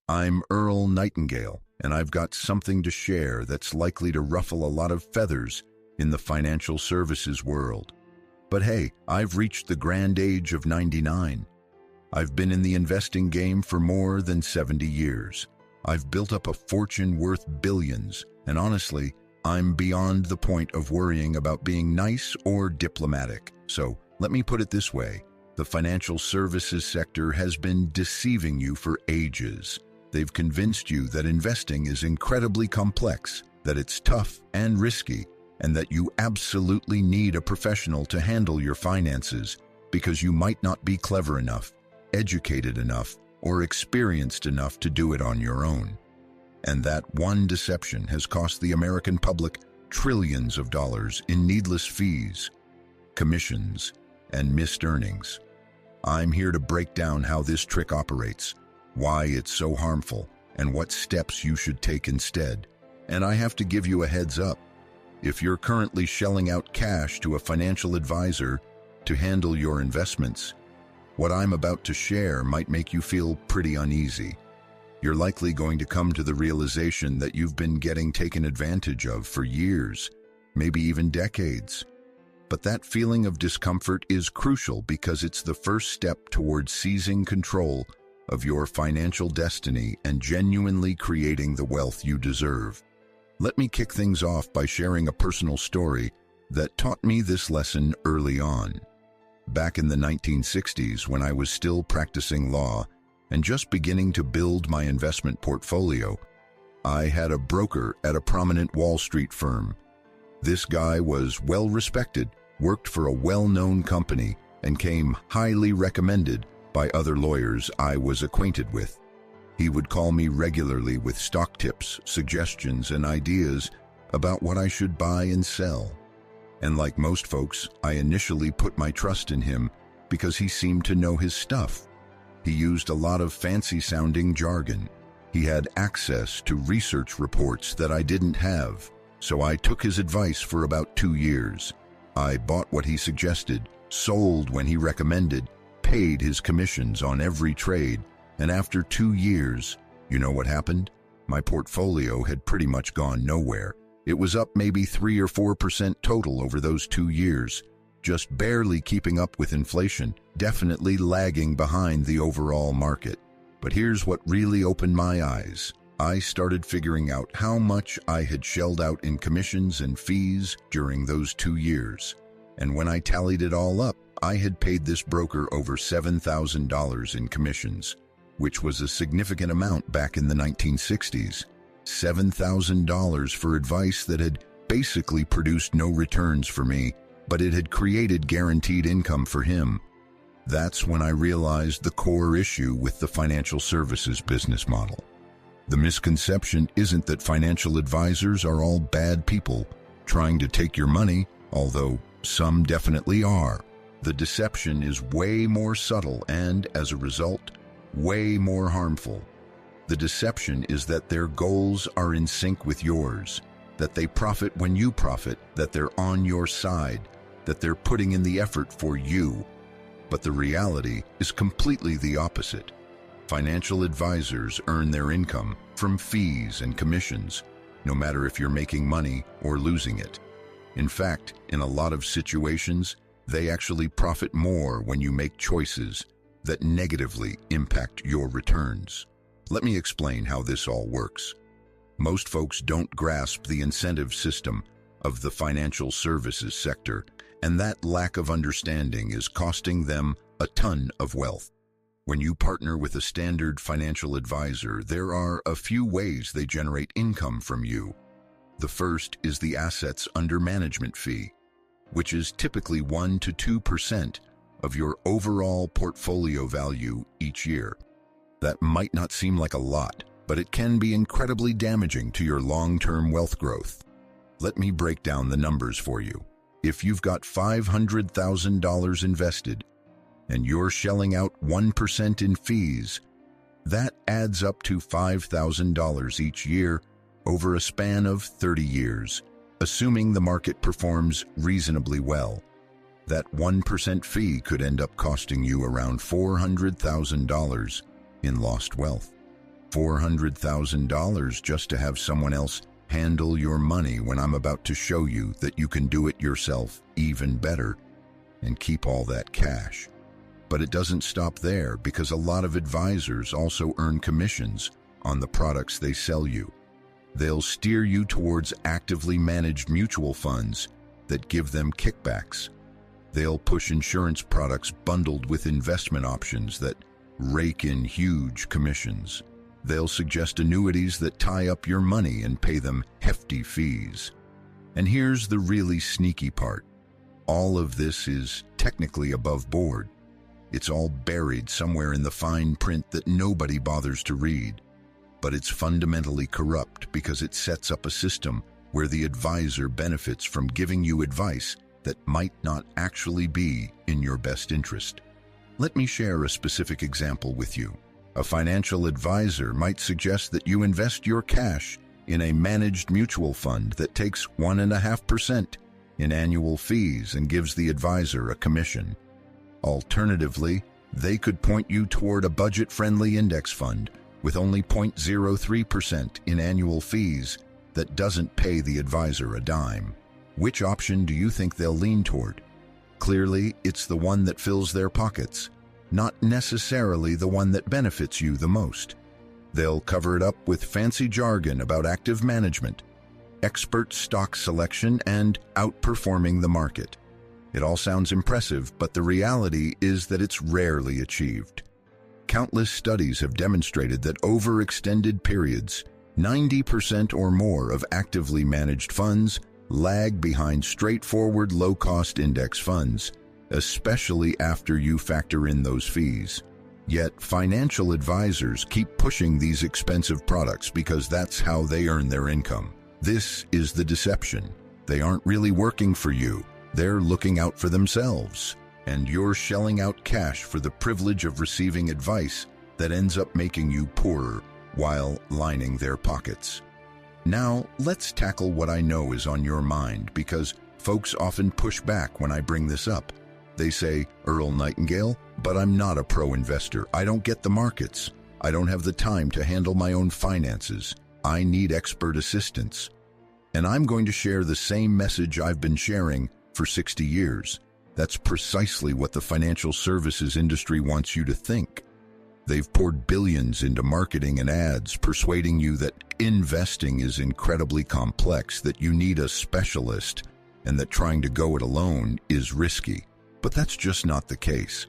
I'm Earl Nightingale, and I've got something to share that's likely to ruffle a lot of feathers in the financial services world. But hey, I've reached the grand age of 99. I've been in the investing game for more than 70 years. I've built up a fortune worth billions, and honestly, I'm beyond the point of worrying about being nice or diplomatic. So let me put it this way. The financial services sector has been deceiving you for ages. They've convinced you that investing is incredibly complex, that it's tough and risky, and that you absolutely need a professional to handle your finances because you might not be clever enough, educated enough, or experienced enough to do it on your own. And that one deception has cost the American public trillions of dollars in needless fees, commissions, and missed earnings. I'm here to break down how this trick operates, why it's so harmful, and what steps you should take instead. And I have to give you a heads up. If you're currently shelling out cash to a financial advisor to handle your investments, what I'm about to share might make you feel pretty uneasy. You're likely going to come to the realization that you've been getting taken advantage of for years, maybe even decades. But that feeling of discomfort is crucial because it's the first step towards seizing control of your financial destiny and genuinely creating the wealth you deserve. Let me kick things off by sharing a personal story that taught me this lesson early on. Back in the 1960s, when I was still practicing law and just beginning to build my investment portfolio, I had a broker at a prominent Wall Street firm. This guy was well respected, worked for a well-known company, and came highly recommended by other lawyers I was acquainted with. He would call me regularly with stock tips, suggestions, and ideas about what I should buy and sell. And like most folks, I initially put my trust in him because he seemed to know his stuff. He used a lot of fancy-sounding jargon. He had access to research reports that I didn't have, so I took his advice for about 2 years. I bought what he suggested, sold when he recommended, paid his commissions on every trade, and after 2 years, you know what happened? My portfolio had pretty much gone nowhere. It was up maybe 3 or 4% total over those 2 years, just barely keeping up with inflation, definitely lagging behind the overall market. But here's what really opened my eyes. I started figuring out how much I had shelled out in commissions and fees during those 2 years. And when I tallied it all up, I had paid this broker over $7,000 in commissions, which was a significant amount back in the 1960s. $7,000 for advice that had basically produced no returns for me, but it had created guaranteed income for him. That's when I realized the core issue with the financial services business model. The misconception isn't that financial advisors are all bad people trying to take your money, although some definitely are. The deception is way more subtle and, as a result, way more harmful. The deception is that their goals are in sync with yours, that they profit when you profit, that they're on your side, that they're putting in the effort for you. But the reality is completely the opposite. Financial advisors earn their income from fees and commissions, no matter if you're making money or losing it. In fact, in a lot of situations, they actually profit more when you make choices that negatively impact your returns. Let me explain how this all works. Most folks don't grasp the incentive system of the financial services sector, and that lack of understanding is costing them a ton of wealth. When you partner with a standard financial advisor, there are a few ways they generate income from you. The first is the assets under management fee, which is typically 1 to 2% of your overall portfolio value each year. That might not seem like a lot, but it can be incredibly damaging to your long-term wealth growth. Let me break down the numbers for you. If you've got $500,000 invested and you're shelling out 1% in fees, that adds up to $5,000 each year over a span of 30 years, assuming the market performs reasonably well. That 1% fee could end up costing you around $400,000 in lost wealth. $400,000 just to have someone else handle your money when I'm about to show you that you can do it yourself even better and keep all that cash. But it doesn't stop there, because a lot of advisors also earn commissions on the products they sell you. They'll steer you towards actively managed mutual funds that give them kickbacks. They'll push insurance products bundled with investment options that rake in huge commissions. They'll suggest annuities that tie up your money and pay them hefty fees. And here's the really sneaky part. All of this is technically above board. It's all buried somewhere in the fine print that nobody bothers to read. But it's fundamentally corrupt because it sets up a system where the advisor benefits from giving you advice that might not actually be in your best interest. Let me share a specific example with you. A financial advisor might suggest that you invest your cash in a managed mutual fund that takes 1.5% in annual fees and gives the advisor a commission. Alternatively, they could point you toward a budget-friendly index fund with only 0.03% in annual fees that doesn't pay the advisor a dime. Which option do you think they'll lean toward? Clearly, it's the one that fills their pockets, not necessarily the one that benefits you the most. They'll cover it up with fancy jargon about active management, expert stock selection, and outperforming the market. It all sounds impressive, but the reality is that it's rarely achieved. Countless studies have demonstrated that over extended periods, 90% or more of actively managed funds lag behind straightforward low-cost index funds, especially after you factor in those fees. Yet financial advisors keep pushing these expensive products because that's how they earn their income. This is the deception. They aren't really working for you. They're looking out for themselves, and you're shelling out cash for the privilege of receiving advice that ends up making you poorer while lining their pockets. Now, let's tackle what I know is on your mind, because folks often push back when I bring this up. They say, "Earl Nightingale, but I'm not a pro investor. I don't get the markets. I don't have the time to handle my own finances. I need expert assistance." And I'm going to share the same message I've been sharing for 60 years. That's precisely what the financial services industry wants you to think. They've poured billions into marketing and ads, persuading you that investing is incredibly complex, that you need a specialist, and that trying to go it alone is risky. But that's just not the case.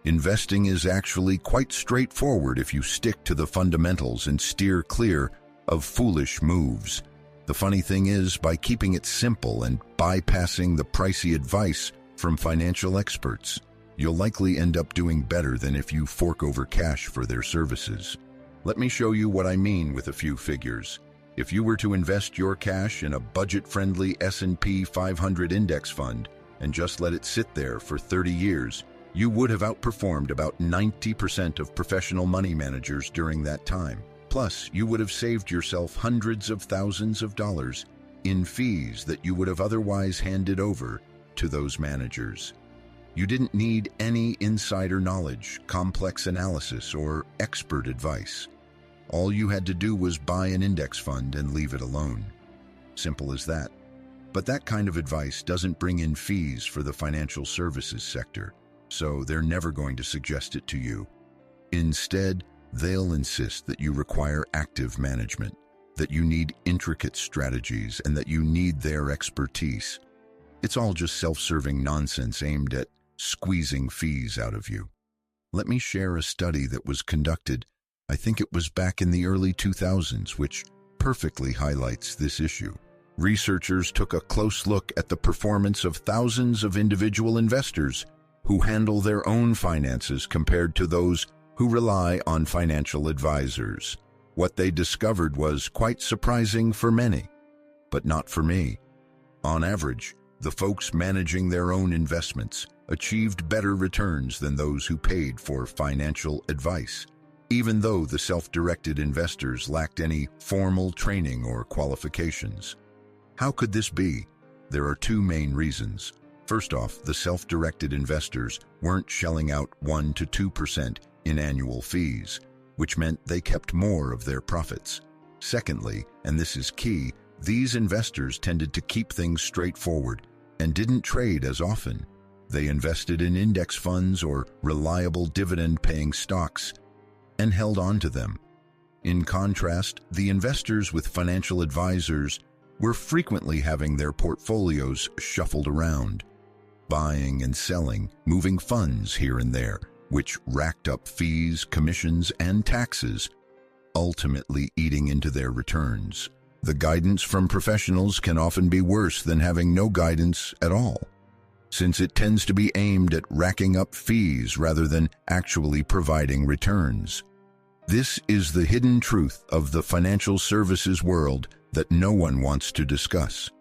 Investing is actually quite straightforward if you stick to the fundamentals and steer clear of foolish moves. The funny thing is, by keeping it simple and bypassing the pricey advice from financial experts, you'll likely end up doing better than if you fork over cash for their services. Let me show you what I mean with a few figures. If you were to invest your cash in a budget-friendly S&P 500 index fund and just let it sit there for 30 years, you would have outperformed about 90% of professional money managers during that time. Plus, you would have saved yourself hundreds of thousands of dollars in fees that you would have otherwise handed over to those managers. You didn't need any insider knowledge, complex analysis, or expert advice. All you had to do was buy an index fund and leave it alone. Simple as that. But that kind of advice doesn't bring in fees for the financial services sector, so they're never going to suggest it to you. Instead, they'll insist that you require active management, that you need intricate strategies, and that you need their expertise. It's all just self-serving nonsense aimed at squeezing fees out of you. Let me share a study that was conducted, I think it was back in the early 2000s, which perfectly highlights this issue. Researchers took a close look at the performance of thousands of individual investors who handle their own finances compared to those who rely on financial advisors. What they discovered was quite surprising for many, but not for me. On average, the folks managing their own investments achieved better returns than those who paid for financial advice, even though the self-directed investors lacked any formal training or qualifications. How could this be? There are two main reasons. First off, the self-directed investors weren't shelling out 1 to 2% in annual fees. which meant they kept more of their profits. Secondly, and this is key, these investors tended to keep things straightforward and didn't trade as often. They invested in index funds or reliable dividend-paying stocks and held on to them. In contrast, the investors with financial advisors were frequently having their portfolios shuffled around, buying and selling, moving funds here and there, which racked up fees, commissions, and taxes, ultimately eating into their returns. The guidance from professionals can often be worse than having no guidance at all, since it tends to be aimed at racking up fees rather than actually providing returns. This is the hidden truth of the financial services world that no one wants to discuss.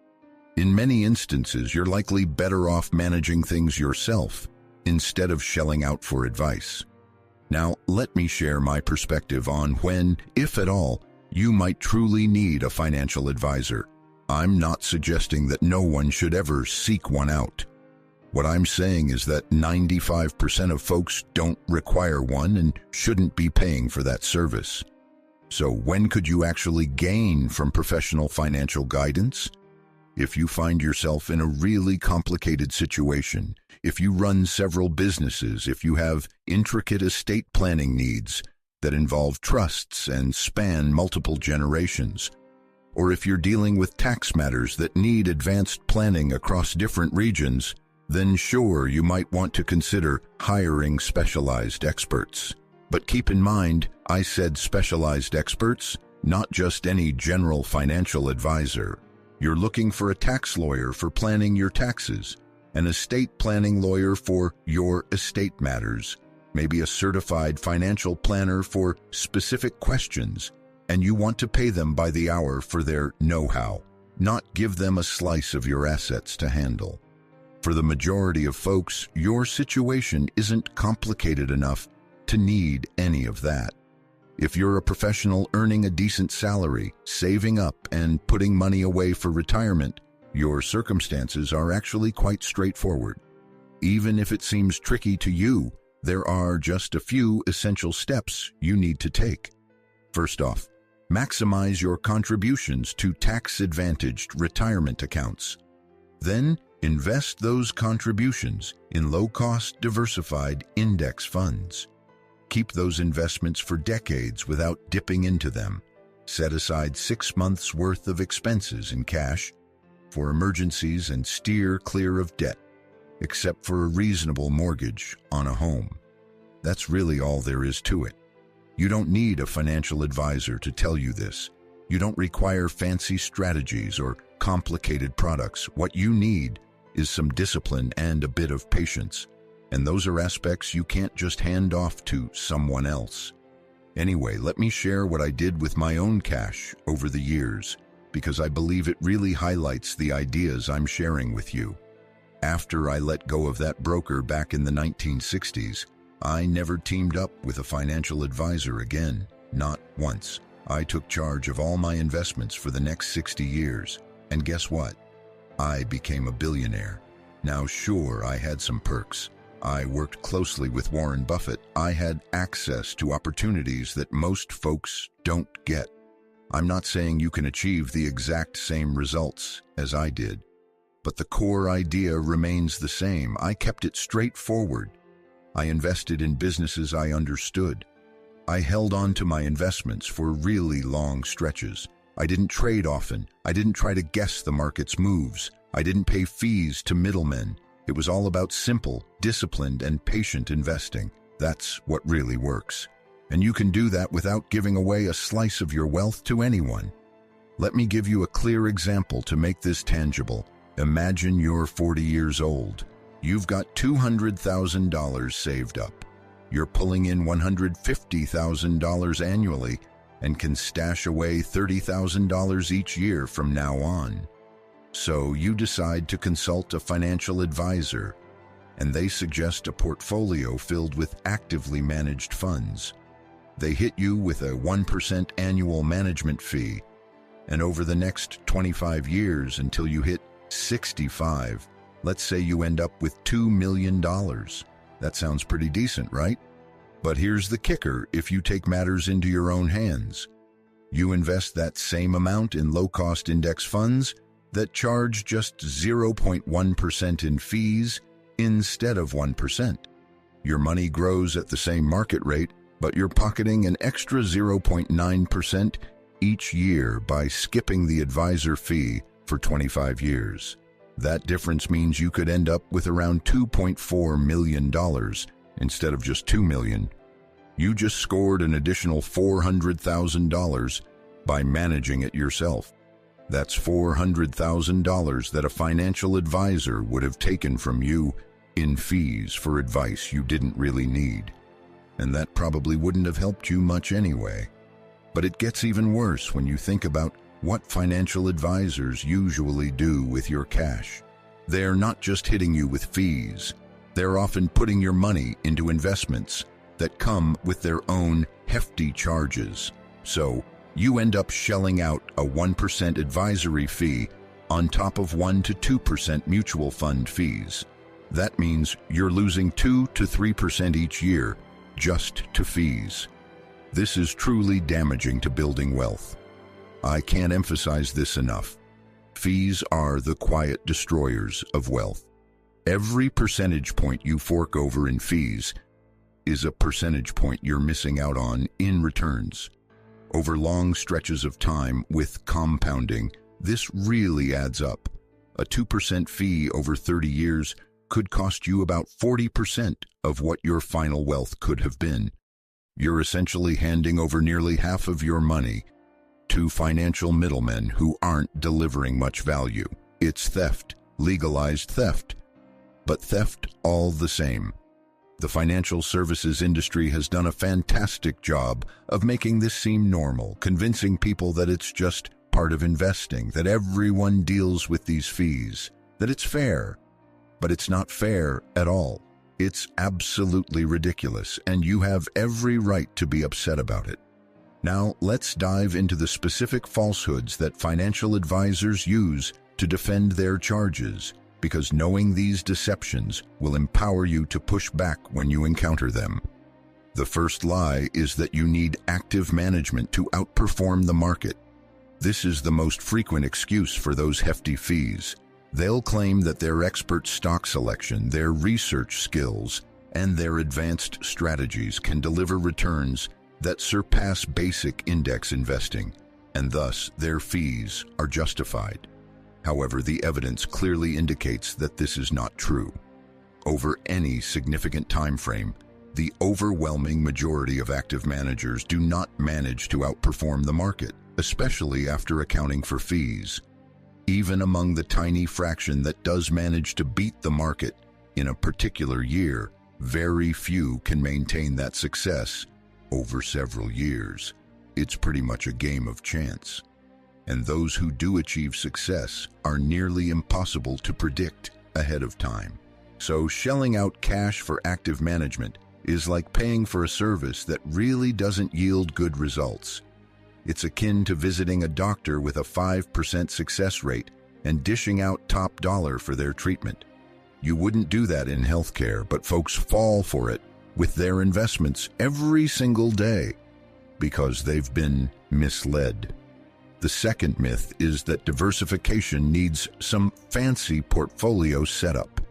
In many instances, you're likely better off managing things yourself instead of shelling out for advice. Now, let me share my perspective on when, if at all, you might truly need a financial advisor. I'm not suggesting that no one should ever seek one out. What I'm saying is that 95% of folks don't require one and shouldn't be paying for that service. So when could you actually gain from professional financial guidance? If you find yourself in a really complicated situation, if you run several businesses, if you have intricate estate planning needs that involve trusts and span multiple generations, or if you're dealing with tax matters that need advanced planning across different regions, then sure, you might want to consider hiring specialized experts. But keep in mind, I said specialized experts, not just any general financial advisor. You're looking for a tax lawyer for planning your taxes, an estate planning lawyer for your estate matters, maybe a certified financial planner for specific questions, and you want to pay them by the hour for their know-how, not give them a slice of your assets to handle. For the majority of folks, your situation isn't complicated enough to need any of that. If you're a professional earning a decent salary, saving up, and putting money away for retirement, your circumstances are actually quite straightforward. Even if it seems tricky to you, there are just a few essential steps you need to take. First off, maximize your contributions to tax-advantaged retirement accounts. Then, invest those contributions in low-cost, diversified index funds. Keep those investments for decades without dipping into them. Set aside 6 months' worth of expenses in cash for emergencies and steer clear of debt, except for a reasonable mortgage on a home. That's really all there is to it. You don't need a financial advisor to tell you this. You don't require fancy strategies or complicated products. What you need is some discipline and a bit of patience. And those are aspects you can't just hand off to someone else. Anyway, let me share what I did with my own cash over the years, because I believe it really highlights the ideas I'm sharing with you. After I let go of that broker back in the 1960s, I never teamed up with a financial advisor again, not once. I took charge of all my investments for the next 60 years, and guess what? I became a billionaire. Now sure, I had some perks. I worked closely with Warren Buffett. I had access to opportunities that most folks don't get. I'm not saying you can achieve the exact same results as I did, but the core idea remains the same. I kept it straightforward. I invested in businesses I understood. I held on to my investments for really long stretches. I didn't trade often. I didn't try to guess the market's moves. I didn't pay fees to middlemen. It was all about simple, disciplined, and patient investing. That's what really works. And you can do that without giving away a slice of your wealth to anyone. Let me give you a clear example to make this tangible. Imagine you're 40 years old. You've got $200,000 saved up. You're pulling in $150,000 annually and can stash away $30,000 each year from now on. So you decide to consult a financial advisor, and they suggest a portfolio filled with actively managed funds. They hit you with a 1% annual management fee, and over the next 25 years until you hit 65, let's say you end up with $2 million. That sounds pretty decent, right? But here's the kicker: if you take matters into your own hands, you invest that same amount in low-cost index funds that charge just 0.1% in fees instead of 1%. Your money grows at the same market rate, but you're pocketing an extra 0.9% each year by skipping the advisor fee for 25 years. That difference means you could end up with around $2.4 million instead of just $2 million. You just scored an additional $400,000 by managing it yourself. That's $400,000 that a financial advisor would have taken from you in fees for advice you didn't really need. And that probably wouldn't have helped you much anyway. But it gets even worse when you think about what financial advisors usually do with your cash. They're not just hitting you with fees. They're often putting your money into investments that come with their own hefty charges. So you end up shelling out a 1% advisory fee on top of 1 to 2% mutual fund fees. That means you're losing 2 to 3% each year just to fees. This is truly damaging to building wealth. I can't emphasize this enough. Fees are the quiet destroyers of wealth. Every percentage point you fork over in fees is a percentage point you're missing out on in returns. Over long stretches of time with compounding, this really adds up. A 2% fee over 30 years could cost you about 40% of what your final wealth could have been. You're essentially handing over nearly half of your money to financial middlemen who aren't delivering much value. It's theft, legalized theft, but theft all the same. The financial services industry has done a fantastic job of making this seem normal, convincing people that it's just part of investing, that everyone deals with these fees, that it's fair. But it's not fair at all. It's absolutely ridiculous, and you have every right to be upset about it. Now, let's dive into the specific falsehoods that financial advisors use to defend their charges, because knowing these deceptions will empower you to push back when you encounter them. The first lie is that you need active management to outperform the market. This is the most frequent excuse for those hefty fees. They'll claim that their expert stock selection, their research skills, and their advanced strategies can deliver returns that surpass basic index investing, and thus their fees are justified. However, the evidence clearly indicates that this is not true. Over any significant time frame, the overwhelming majority of active managers do not manage to outperform the market, especially after accounting for fees. Even among the tiny fraction that does manage to beat the market in a particular year, very few can maintain that success over several years. It's pretty much a game of chance. And those who do achieve success are nearly impossible to predict ahead of time. So shelling out cash for active management is like paying for a service that really doesn't yield good results. It's akin to visiting a doctor with a 5% success rate and dishing out top dollar for their treatment. You wouldn't do that in healthcare, but folks fall for it with their investments every single day because they've been misled. The second myth is that diversification needs some fancy portfolio setup.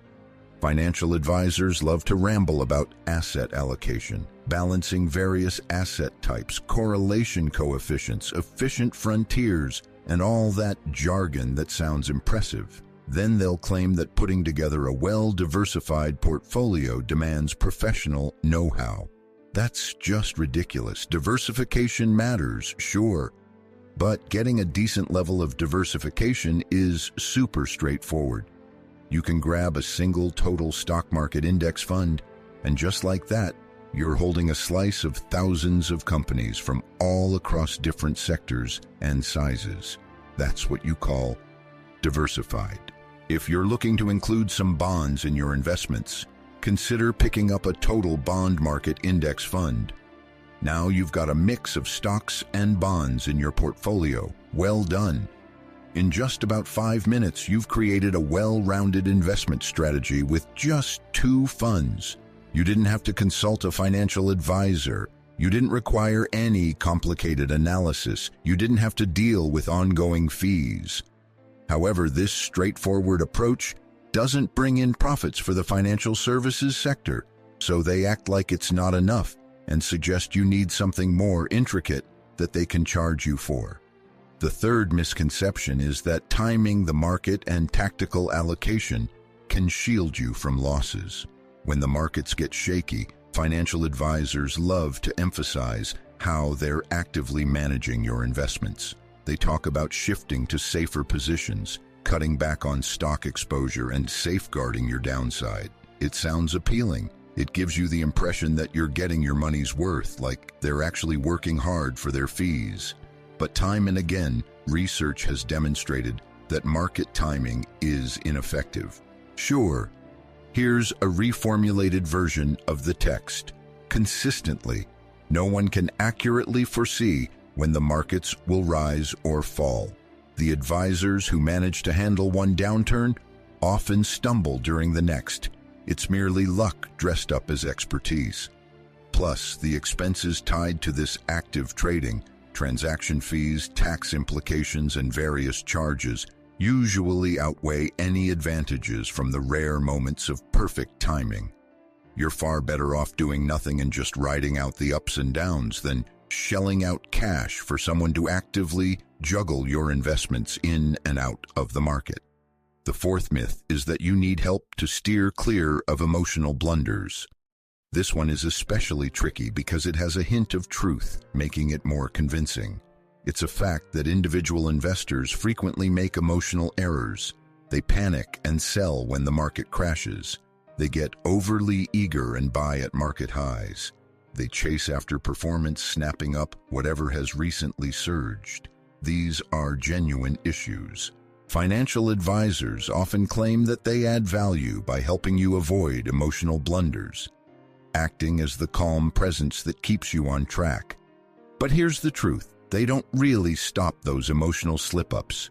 Financial advisors love to ramble about asset allocation, balancing various asset types, correlation coefficients, efficient frontiers, and all that jargon that sounds impressive. Then they'll claim that putting together a well-diversified portfolio demands professional know-how. That's just ridiculous. Diversification matters, sure, but getting a decent level of diversification is super straightforward. You can grab a single total stock market index fund, and just like that, you're holding a slice of thousands of companies from all across different sectors and sizes. That's what you call diversified. If you're looking to include some bonds in your investments, consider picking up a total bond market index fund. Now you've got a mix of stocks and bonds in your portfolio. Well done. In just about 5 minutes, you've created a well-rounded investment strategy with just 2 funds. You didn't have to consult a financial advisor. You didn't require any complicated analysis. You didn't have to deal with ongoing fees. However, this straightforward approach doesn't bring in profits for the financial services sector, so they act like it's not enough and suggest you need something more intricate that they can charge you for. The third misconception is that timing the market and tactical allocation can shield you from losses. When the markets get shaky, financial advisors love to emphasize how they're actively managing your investments. They talk about shifting to safer positions, cutting back on stock exposure, and safeguarding your downside. It sounds appealing. It gives you the impression that you're getting your money's worth, like they're actually working hard for their fees. But time and again, research has demonstrated that market timing is ineffective. Sure, here's a reformulated version of the text. Consistently, no one can accurately foresee when the markets will rise or fall. The advisors who manage to handle one downturn often stumble during the next. It's merely luck dressed up as expertise. Plus, the expenses tied to this active trading, transaction fees, tax implications, and various charges usually outweigh any advantages from the rare moments of perfect timing. You're far better off doing nothing and just riding out the ups and downs than shelling out cash for someone to actively juggle your investments in and out of the market. The fourth myth is that you need help to steer clear of emotional blunders. This one is especially tricky because it has a hint of truth, making it more convincing. It's a fact that individual investors frequently make emotional errors. They panic and sell when the market crashes. They get overly eager and buy at market highs. They chase after performance, snapping up whatever has recently surged. These are genuine issues. Financial advisors often claim that they add value by helping you avoid emotional blunders, acting as the calm presence that keeps you on track. But here's the truth. They don't really stop those emotional slip-ups.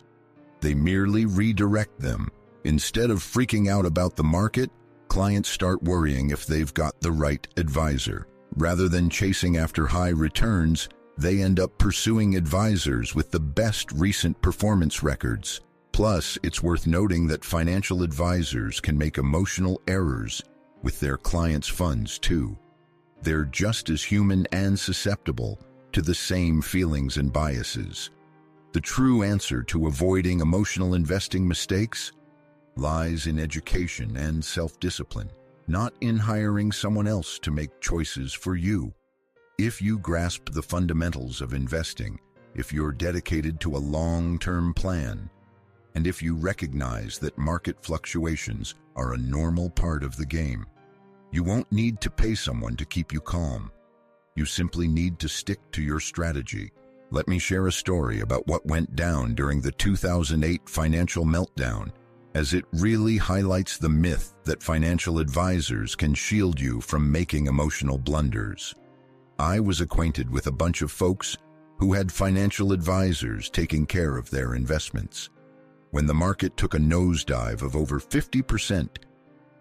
They merely redirect them. Instead of freaking out about the market, clients start worrying if they've got the right advisor. Rather than chasing after high returns, they end up pursuing advisors with the best recent performance records. Plus, it's worth noting that financial advisors can make emotional errors with their clients' funds too. They're just as human and susceptible to the same feelings and biases. The true answer to avoiding emotional investing mistakes lies in education and self-discipline, not in hiring someone else to make choices for you. If you grasp the fundamentals of investing, if you're dedicated to a long-term plan, and if you recognize that market fluctuations are a normal part of the game, you won't need to pay someone to keep you calm. You simply need to stick to your strategy. Let me share a story about what went down during the 2008 financial meltdown, as it really highlights the myth that financial advisors can shield you from making emotional blunders. I was acquainted with a bunch of folks who had financial advisors taking care of their investments. When the market took a nosedive of over 50%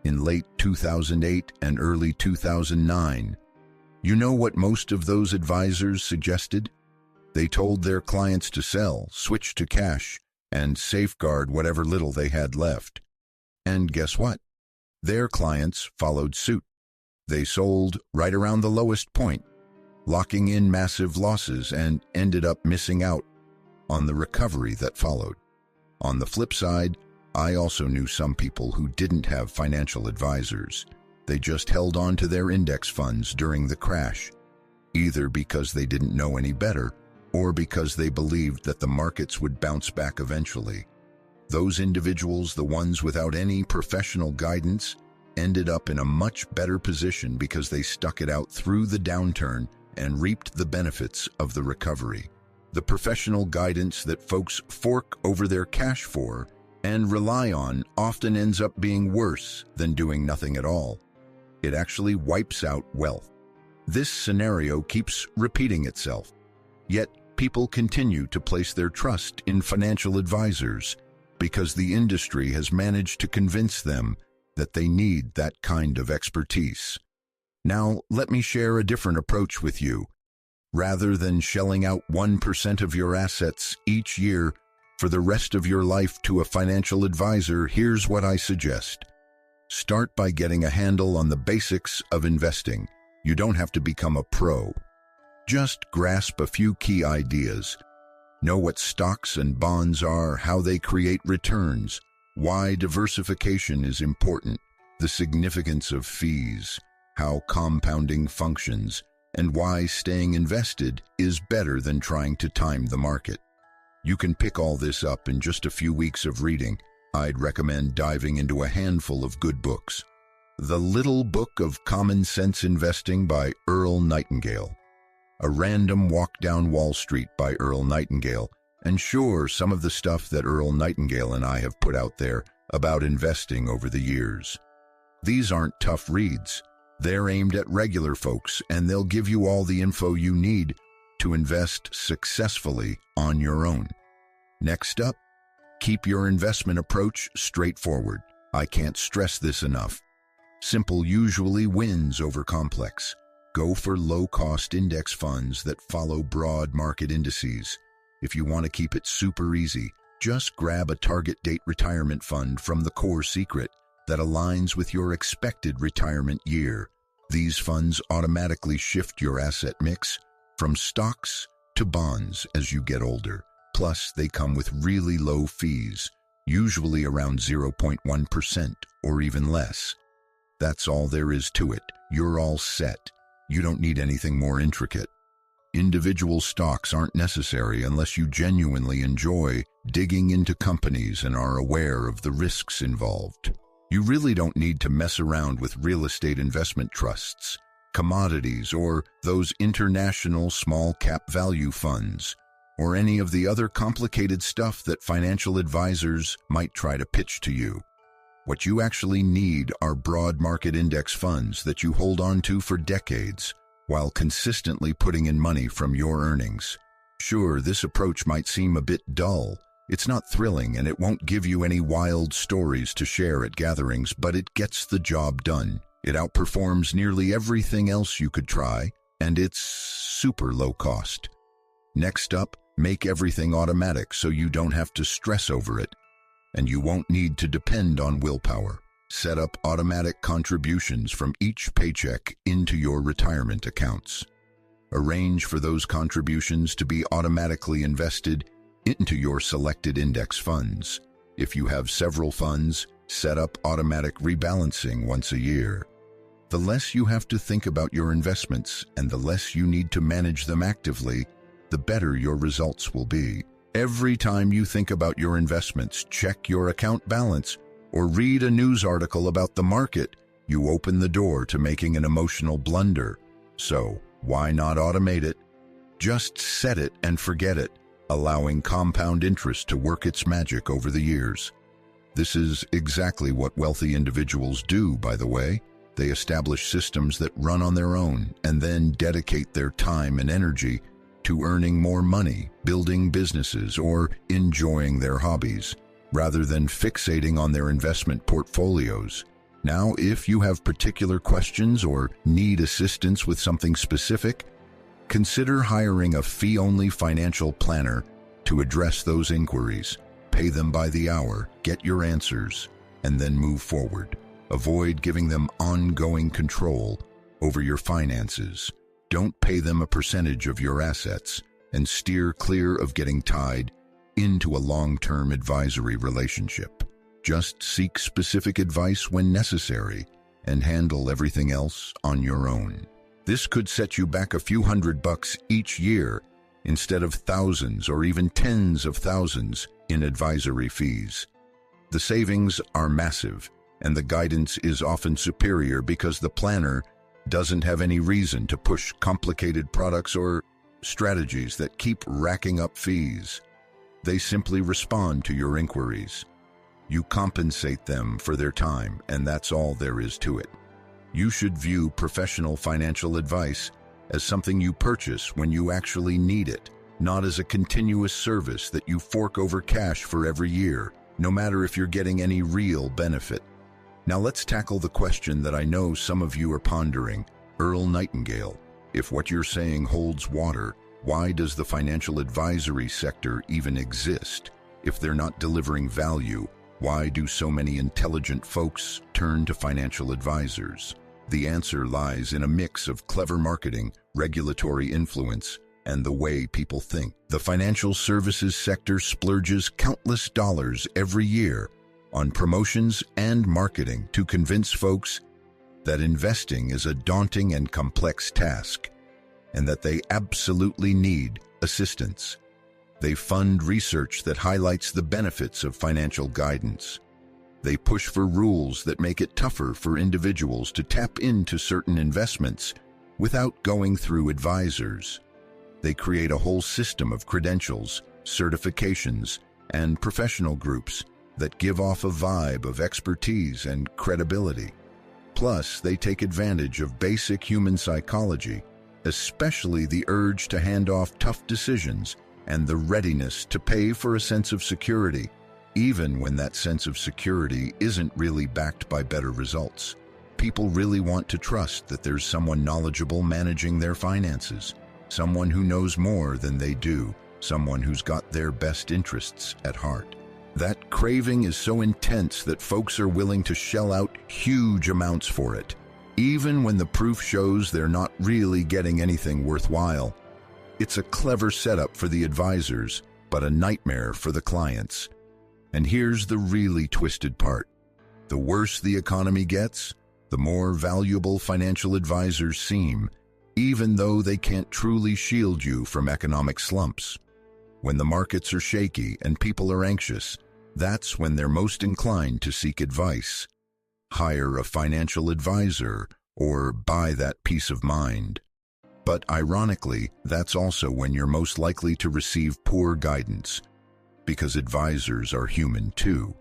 in late 2008 and early 2009, you know what most of those advisors suggested? They told their clients to sell, switch to cash, and safeguard whatever little they had left. And guess what? Their clients followed suit. They sold right around the lowest point, locking in massive losses, and ended up missing out on the recovery that followed. On the flip side, I also knew some people who didn't have financial advisors. They just held on to their index funds during the crash, either because they didn't know any better or because they believed that the markets would bounce back eventually. Those individuals, the ones without any professional guidance, ended up in a much better position because they stuck it out through the downturn and reaped the benefits of the recovery. The professional guidance that folks fork over their cash for and rely on often ends up being worse than doing nothing at all. It actually wipes out wealth. This scenario keeps repeating itself, yet people continue to place their trust in financial advisors because the industry has managed to convince them that they need that kind of expertise. Now, let me share a different approach with you. Rather than shelling out 1% of your assets each year for the rest of your life to a financial advisor, here's what I suggest. Start by getting a handle on the basics of investing. You don't have to become a pro. Just grasp a few key ideas. Know what stocks and bonds are, how they create returns, why diversification is important, the significance of fees, how compounding functions, and why staying invested is better than trying to time the market. You can pick all this up in just a few weeks of reading. I'd recommend diving into a handful of good books. The Little Book of Common Sense Investing by Earl Nightingale. A Random Walk Down Wall Street by Earl Nightingale. And sure, some of the stuff that Earl Nightingale and I have put out there about investing over the years. These aren't tough reads. They're aimed at regular folks, and they'll give you all the info you need to invest successfully on your own. Next up, keep your investment approach straightforward. I can't stress this enough. Simple usually wins over complex. Go for low-cost index funds that follow broad market indices. If you want to keep it super easy, just grab a target date retirement fund from the core secret that aligns with your expected retirement year. These funds automatically shift your asset mix from stocks to bonds as you get older. Plus, they come with really low fees, usually around 0.1% or even less. That's all there is to it. You're all set. You don't need anything more intricate. Individual stocks aren't necessary unless you genuinely enjoy digging into companies and are aware of the risks involved. You really don't need to mess around with real estate investment trusts, commodities, or those international small-cap value funds, or any of the other complicated stuff that financial advisors might try to pitch to you. What you actually need are broad market index funds that you hold on to for decades, while consistently putting in money from your earnings. Sure, this approach might seem a bit dull. It's not thrilling, and it won't give you any wild stories to share at gatherings, but it gets the job done. It outperforms nearly everything else you could try, and it's super low cost. Next up, make everything automatic so you don't have to stress over it, and you won't need to depend on willpower. Set up automatic contributions from each paycheck into your retirement accounts. Arrange for those contributions to be automatically invested into your selected index funds. If you have several funds, set up automatic rebalancing once a year. The less you have to think about your investments and the less you need to manage them actively, the better your results will be. Every time you think about your investments, check your account balance, or read a news article about the market, you open the door to making an emotional blunder. So, why not automate it? Just set it and forget it, allowing compound interest to work its magic over the years. This is exactly what wealthy individuals do, by the way. They establish systems that run on their own and then dedicate their time and energy to earning more money, building businesses, or enjoying their hobbies, rather than fixating on their investment portfolios. Now, if you have particular questions or need assistance with something specific, consider hiring a fee-only financial planner to address those inquiries. Pay them by the hour, get your answers, and then move forward. Avoid giving them ongoing control over your finances. Don't pay them a percentage of your assets, and steer clear of getting tied into a long-term advisory relationship. Just seek specific advice when necessary and handle everything else on your own. This could set you back a few $100 each year instead of thousands or even tens of thousands in advisory fees. The savings are massive, and the guidance is often superior because the planner doesn't have any reason to push complicated products or strategies that keep racking up fees. They simply respond to your inquiries. You compensate them for their time, and that's all there is to it. You should view professional financial advice as something you purchase when you actually need it, not as a continuous service that you fork over cash for every year, no matter if you're getting any real benefit. Now let's tackle the question that I know some of you are pondering. Earl Nightingale, if what you're saying holds water, why does the financial advisory sector even exist? If they're not delivering value, why do so many intelligent folks turn to financial advisors? The answer lies in a mix of clever marketing, regulatory influence, and the way people think. The financial services sector splurges countless dollars every year on promotions and marketing to convince folks that investing is a daunting and complex task, and that they absolutely need assistance. They fund research that highlights the benefits of financial guidance. They push for rules that make it tougher for individuals to tap into certain investments without going through advisors. They create a whole system of credentials, certifications, and professional groups that give off a vibe of expertise and credibility. Plus, they take advantage of basic human psychology, especially the urge to hand off tough decisions and the readiness to pay for a sense of security, even when that sense of security isn't really backed by better results. People really want to trust that there's someone knowledgeable managing their finances, someone who knows more than they do, someone who's got their best interests at heart. That craving is so intense that folks are willing to shell out huge amounts for it, even when the proof shows they're not really getting anything worthwhile. It's a clever setup for the advisors, but a nightmare for the clients. And here's the really twisted part. The worse the economy gets, the more valuable financial advisors seem, even though they can't truly shield you from economic slumps. When the markets are shaky and people are anxious, that's when they're most inclined to seek advice. Hire a financial advisor or buy that peace of mind. But ironically, that's also when you're most likely to receive poor guidance, because advisors are human too.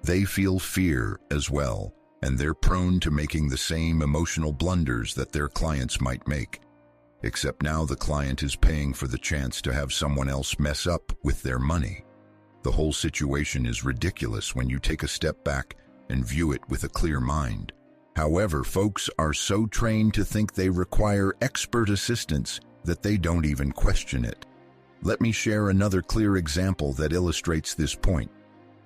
They feel fear as well, and they're prone to making the same emotional blunders that their clients might make. Except now the client is paying for the chance to have someone else mess up with their money. The whole situation is ridiculous when you take a step back and view it with a clear mind. However, folks are so trained to think they require expert assistance that they don't even question it. Let me share another clear example that illustrates this point.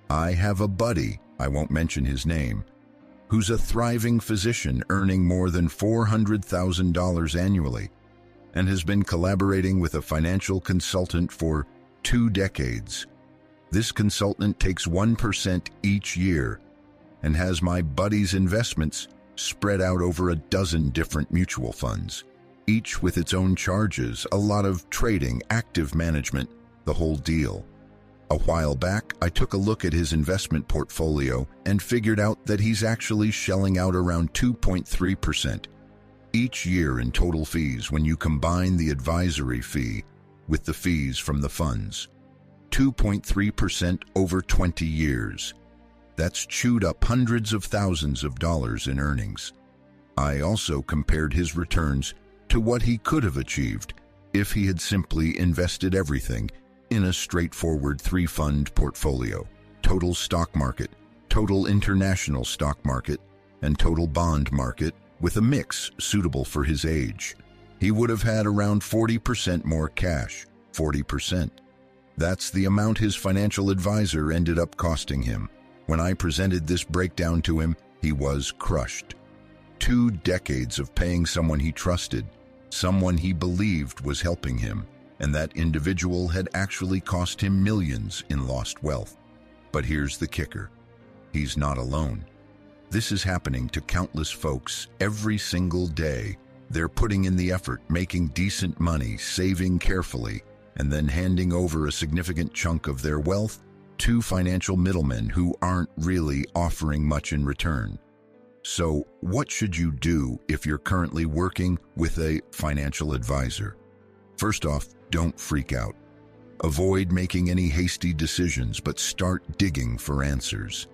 I have a buddy, I won't mention his name, who's a thriving physician earning more than $400,000 annually and has been collaborating with a financial consultant for 2 decades. This consultant takes 1% each year and has my buddy's investments spread out over a dozen different mutual funds, each with its own charges, a lot of trading, active management, the whole deal. A while back, I took a look at his investment portfolio and figured out that he's actually shelling out around 2.3% each year in total fees when you combine the advisory fee with the fees from the funds. 2.3% over 20 years. That's chewed up hundreds of thousands of dollars in earnings. I also compared his returns to what he could have achieved if he had simply invested everything in a straightforward 3-fund portfolio: total stock market, total international stock market, and total bond market, with a mix suitable for his age. He would have had around 40% more cash. 40%. That's the amount his financial advisor ended up costing him. When I presented this breakdown to him, he was crushed. 2 decades of paying someone he trusted, someone he believed was helping him, and that individual had actually cost him millions in lost wealth. But here's the kicker. He's not alone. This is happening to countless folks every single day. They're putting in the effort, making decent money, saving carefully, and then handing over a significant chunk of their wealth to financial middlemen who aren't really offering much in return. So, what should you do if you're currently working with a financial advisor? First off, don't freak out. Avoid making any hasty decisions, but start digging for answers.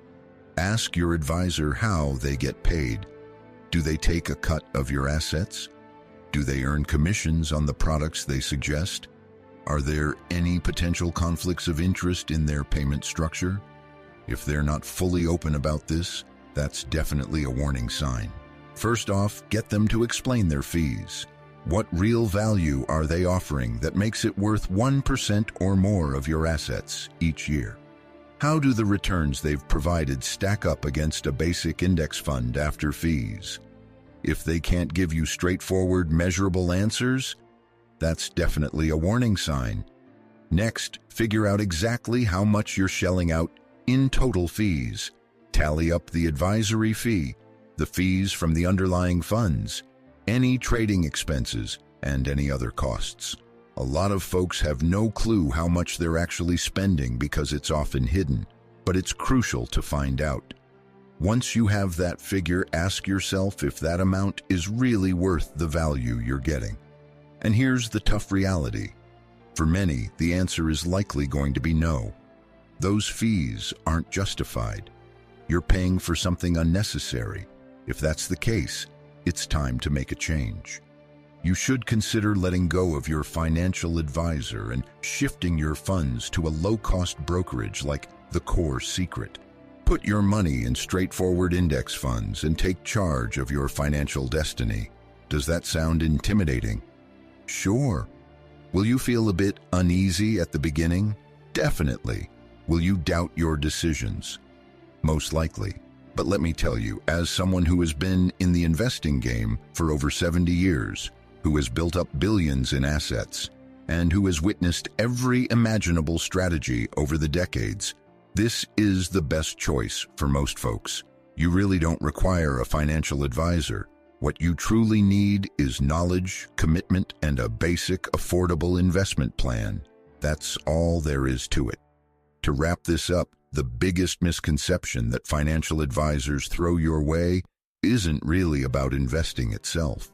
Ask your advisor how they get paid. Do they take a cut of your assets? Do they earn commissions on the products they suggest? Are there any potential conflicts of interest in their payment structure? If they're not fully open about this, that's definitely a warning sign. First off, get them to explain their fees. What real value are they offering that makes it worth 1% or more of your assets each year? How do the returns they've provided stack up against a basic index fund after fees? If they can't give you straightforward, measurable answers, that's definitely a warning sign. Next, figure out exactly how much you're shelling out in total fees. Tally up the advisory fee, the fees from the underlying funds, any trading expenses, and any other costs. A lot of folks have no clue how much they're actually spending because it's often hidden, but it's crucial to find out. Once you have that figure, ask yourself if that amount is really worth the value you're getting. And here's the tough reality. For many, the answer is likely going to be no. Those fees aren't justified. You're paying for something unnecessary. If that's the case, it's time to make a change. You should consider letting go of your financial advisor and shifting your funds to a low-cost brokerage like the Core Secret. Put your money in straightforward index funds and take charge of your financial destiny. Does that sound intimidating? Sure. Will you feel a bit uneasy at the beginning? Definitely. Will you doubt your decisions? Most likely. But let me tell you, as someone who has been in the investing game for over 70 years, who has built up billions in assets, and who has witnessed every imaginable strategy over the decades, this is the best choice for most folks. You really don't require a financial advisor. What you truly need is knowledge, commitment, and a basic, affordable investment plan. That's all there is to it. To wrap this up, the biggest misconception that financial advisors throw your way isn't really about investing itself.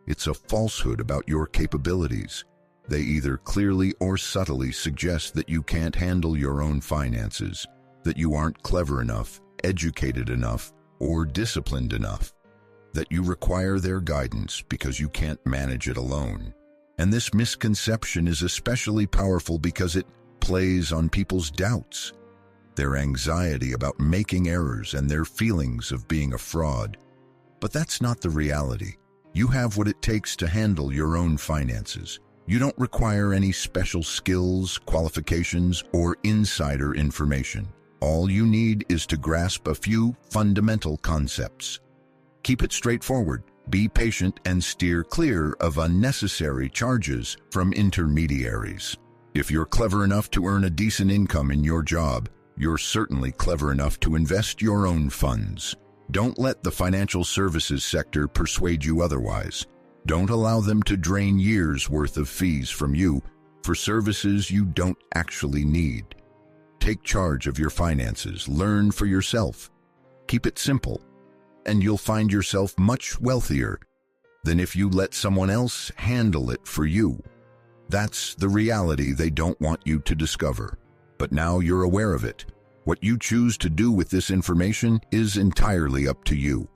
It's a falsehood about your capabilities. They either clearly or subtly suggest that you can't handle your own finances, that you aren't clever enough, educated enough, or disciplined enough, that you require their guidance because you can't manage it alone. And this misconception is especially powerful because it plays on people's doubts, their anxiety about making errors, and their feelings of being a fraud. But that's not the reality. You have what it takes to handle your own finances. You don't require any special skills, qualifications, or insider information. All you need is to grasp a few fundamental concepts. Keep it straightforward, be patient, and steer clear of unnecessary charges from intermediaries. If you're clever enough to earn a decent income in your job, you're certainly clever enough to invest your own funds. Don't let the financial services sector persuade you otherwise. Don't allow them to drain years' worth of fees from you for services you don't actually need. Take charge of your finances, learn for yourself. Keep it simple, and you'll find yourself much wealthier than if you let someone else handle it for you. That's the reality they don't want you to discover. But now you're aware of it. What you choose to do with this information is entirely up to you.